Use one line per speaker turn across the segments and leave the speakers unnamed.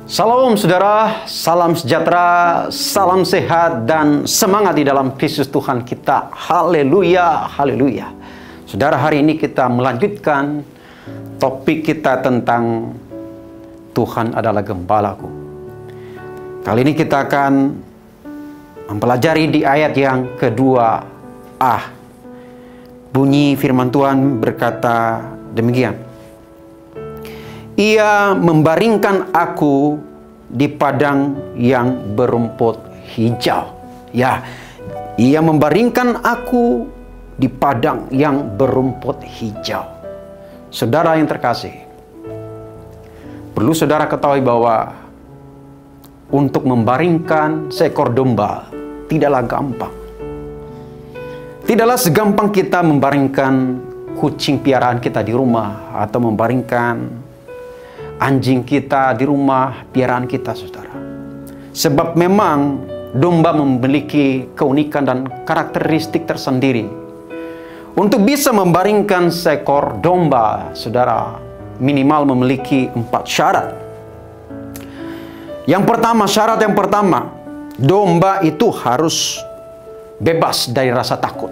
Salam saudara, salam sejahtera, salam sehat dan semangat di dalam Kristus Tuhan kita. Haleluya, haleluya. Saudara, hari ini kita melanjutkan topik kita tentang Tuhan adalah gembalaku. Kali ini kita akan mempelajari di ayat yang kedua A. Bunyi firman Tuhan berkata demikian. Ia membaringkan aku di padang yang berumput hijau. Ya, ia membaringkan aku di padang yang berumput hijau. Saudara yang terkasih, perlu saudara ketahui bahwa untuk membaringkan seekor domba tidaklah gampang. Tidaklah segampang kita membaringkan kucing piaraan kita di rumah atau membaringkan anjing kita di rumah piaraan kita, saudara. Sebab memang domba memiliki keunikan dan karakteristik tersendiri. Untuk bisa membaringkan seekor domba, saudara, minimal memiliki 4 syarat. Syarat yang pertama, domba itu harus bebas dari rasa takut.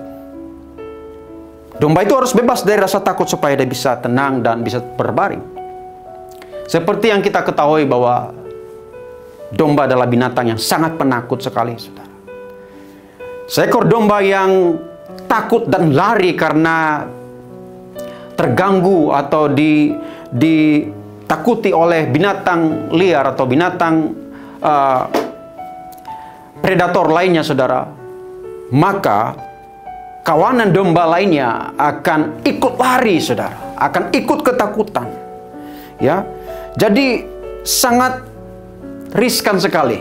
Domba itu harus bebas dari rasa takut supaya dia bisa tenang dan bisa berbaring. Seperti yang kita ketahui bahwa domba adalah binatang yang sangat penakut sekali, saudara. Seekor domba yang takut dan lari karena terganggu atau ditakuti oleh binatang liar atau binatang predator lainnya, saudara, maka kawanan domba lainnya akan ikut lari, saudara, akan ikut ketakutan. Ya, jadi sangat riskan sekali,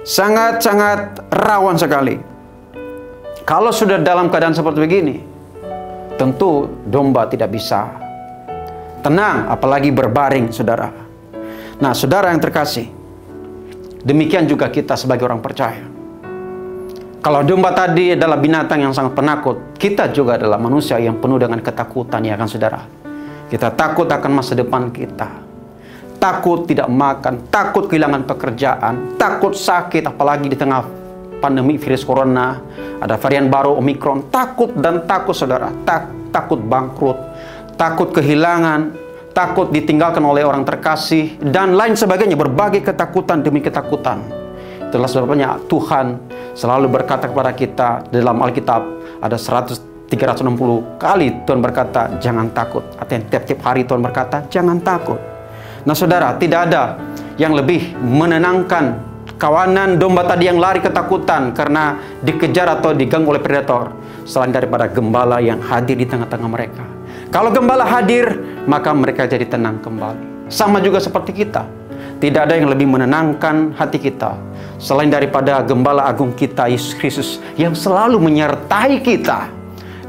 sangat rawan sekali. Kalau sudah dalam keadaan seperti begini, tentu domba tidak bisa tenang, apalagi berbaring, saudara. Nah, saudara yang terkasih, demikian juga kita sebagai orang percaya. Kalau domba tadi adalah binatang yang sangat penakut, kita juga adalah manusia yang penuh dengan ketakutan, ya kan, saudara? Kita takut akan masa depan kita. Takut tidak makan, takut kehilangan pekerjaan, takut sakit, apalagi di tengah pandemi virus corona, ada varian baru Omikron. Takut dan takut, saudara. Takut bangkrut, takut kehilangan, takut ditinggalkan oleh orang terkasih, dan lain sebagainya. Berbagai ketakutan demi ketakutan. Itulah sebabnya Tuhan selalu berkata kepada kita dalam Alkitab, ada 360 kali Tuhan berkata, jangan takut. Artinya tiap-tiap hari Tuhan berkata, jangan takut. Nah, saudara, tidak ada yang lebih menenangkan kawanan domba tadi yang lari ketakutan karena dikejar atau diganggu oleh predator, selain daripada gembala yang hadir di tengah-tengah mereka. Kalau gembala hadir, maka mereka jadi tenang kembali. Sama juga seperti kita. Tidak ada yang lebih menenangkan hati kita selain daripada gembala agung kita, Yesus Kristus, yang selalu menyertai kita.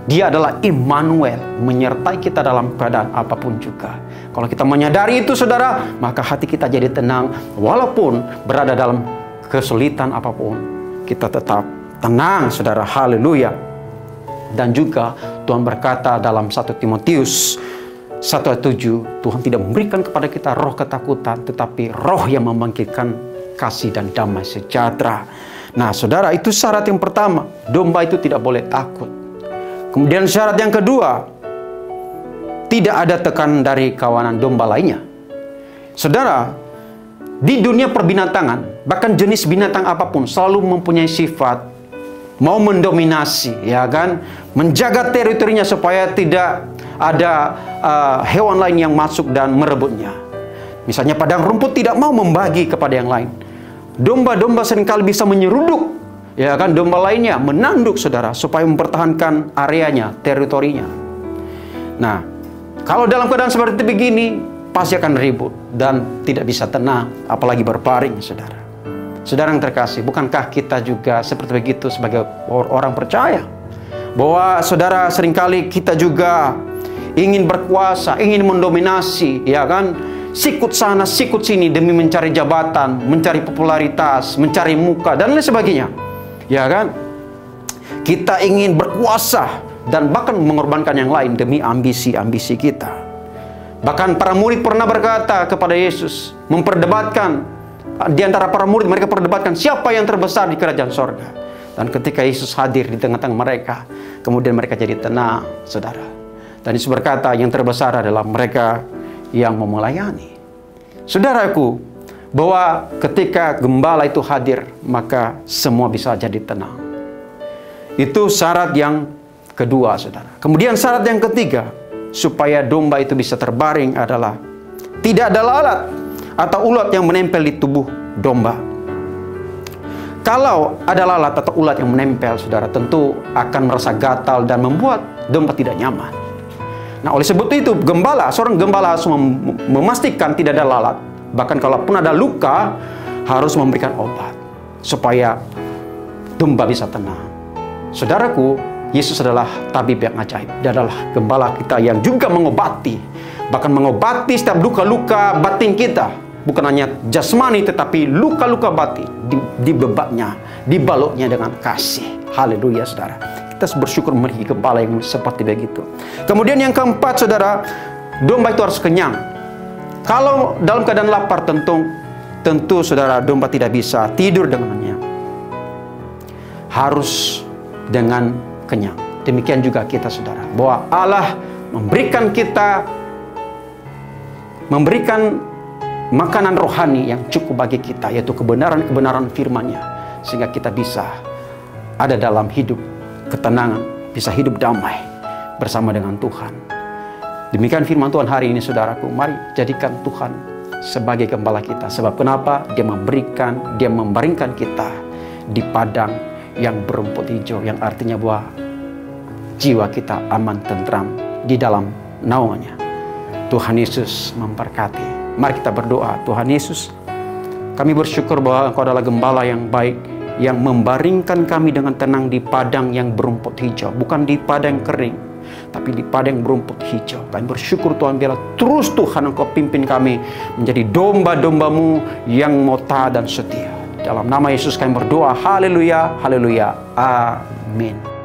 Dia adalah Immanuel, menyertai kita dalam keadaan apapun juga. Kalau kita menyadari itu, saudara, maka hati kita jadi tenang. Walaupun berada dalam kesulitan apapun, kita tetap tenang, saudara. Haleluya. Dan juga Tuhan berkata dalam 1 Timotius 1:7, Tuhan tidak memberikan kepada kita roh ketakutan, tetapi roh yang membangkitkan kasih dan damai sejahtera. Nah, saudara, itu syarat yang pertama. Domba itu tidak boleh takut. Kemudian syarat yang kedua, tidak ada tekanan dari kawanan domba lainnya. Saudara, di dunia perbinatangan, bahkan jenis binatang apapun selalu mempunyai sifat mau mendominasi, ya kan? Menjaga teritorinya supaya tidak ada hewan lain yang masuk dan merebutnya. Misalnya padang rumput tidak mau membagi kepada yang lain. Domba-domba seringkali bisa menyeruduk, ya kan, domba lainnya, menanduk, saudara, supaya mempertahankan areanya, teritorinya. Nah, kalau dalam keadaan seperti begini, pasti akan ribut dan tidak bisa tenang, apalagi berbaring, saudara. Saudara yang terkasih, bukankah kita juga seperti begitu sebagai orang percaya? Bahwa saudara, seringkali kita juga ingin berkuasa, ingin mendominasi, ya kan? Sikut sana, sikut sini demi mencari jabatan, mencari popularitas, mencari muka, dan lain sebagainya. Ya kan? Kita ingin berkuasa dan bahkan mengorbankan yang lain demi ambisi-ambisi kita. Bahkan para murid pernah berkata kepada Yesus, memperdebatkan di antara para murid, mereka perdebatkan siapa yang terbesar di kerajaan sorga. Dan ketika Yesus hadir di tengah-tengah mereka, kemudian mereka jadi tenang, saudara. Dan Yesus berkata, yang terbesar adalah mereka yang mau melayani. Saudaraku, bahwa ketika gembala itu hadir, maka semua bisa jadi tenang. Itu syarat yang kedua, saudara. Kemudian syarat yang ketiga, supaya domba itu bisa terbaring adalah tidak ada lalat atau ulat yang menempel di tubuh domba. Kalau ada lalat atau ulat yang menempel, saudara, tentu akan merasa gatal dan membuat domba tidak nyaman. Nah, oleh sebab itu, seorang gembala harus memastikan tidak ada lalat. Bahkan kalaupun ada luka, harus memberikan obat supaya domba bisa tenang. Saudaraku, Yesus adalah tabib yang ajaib. Dia adalah gembala kita yang juga mengobati. Bahkan mengobati setiap luka-luka batin kita. Bukan hanya jasmani, tetapi luka-luka batin. Dibebaknya, dibalutnya dengan kasih. Haleluya, saudara. Kita bersyukur memiliki gembala yang seperti begitu. Kemudian yang keempat, saudara, domba itu harus kenyang. Kalau dalam keadaan lapar, tentu saudara, domba tidak bisa tidur dengan kenyang. Harus dengan kenyang. Demikian juga kita, saudara, bahwa Allah memberikan makanan rohani yang cukup bagi kita, yaitu kebenaran-kebenaran firman-Nya, sehingga kita bisa ada dalam hidup ketenangan, bisa hidup damai bersama dengan Tuhan. Demikian firman Tuhan hari ini, saudaraku. Mari jadikan Tuhan sebagai gembala kita. Sebab kenapa? Dia membaringkan kita di padang yang berumput hijau, yang artinya bahwa jiwa kita aman, tentram di dalam naungannya. Tuhan Yesus memberkati. Mari kita berdoa. Tuhan Yesus, kami bersyukur bahwa Engkau adalah gembala yang baik, yang membaringkan kami dengan tenang di padang yang berumput hijau. Bukan di padang kering, tapi di padang berumput hijau. Kami bersyukur Tuhan, biarlah terus Tuhan Engkau pimpin kami menjadi domba-domba-Mu yang mau taat dan setia. Dalam nama Yesus kami berdoa. Haleluya, haleluya, amin.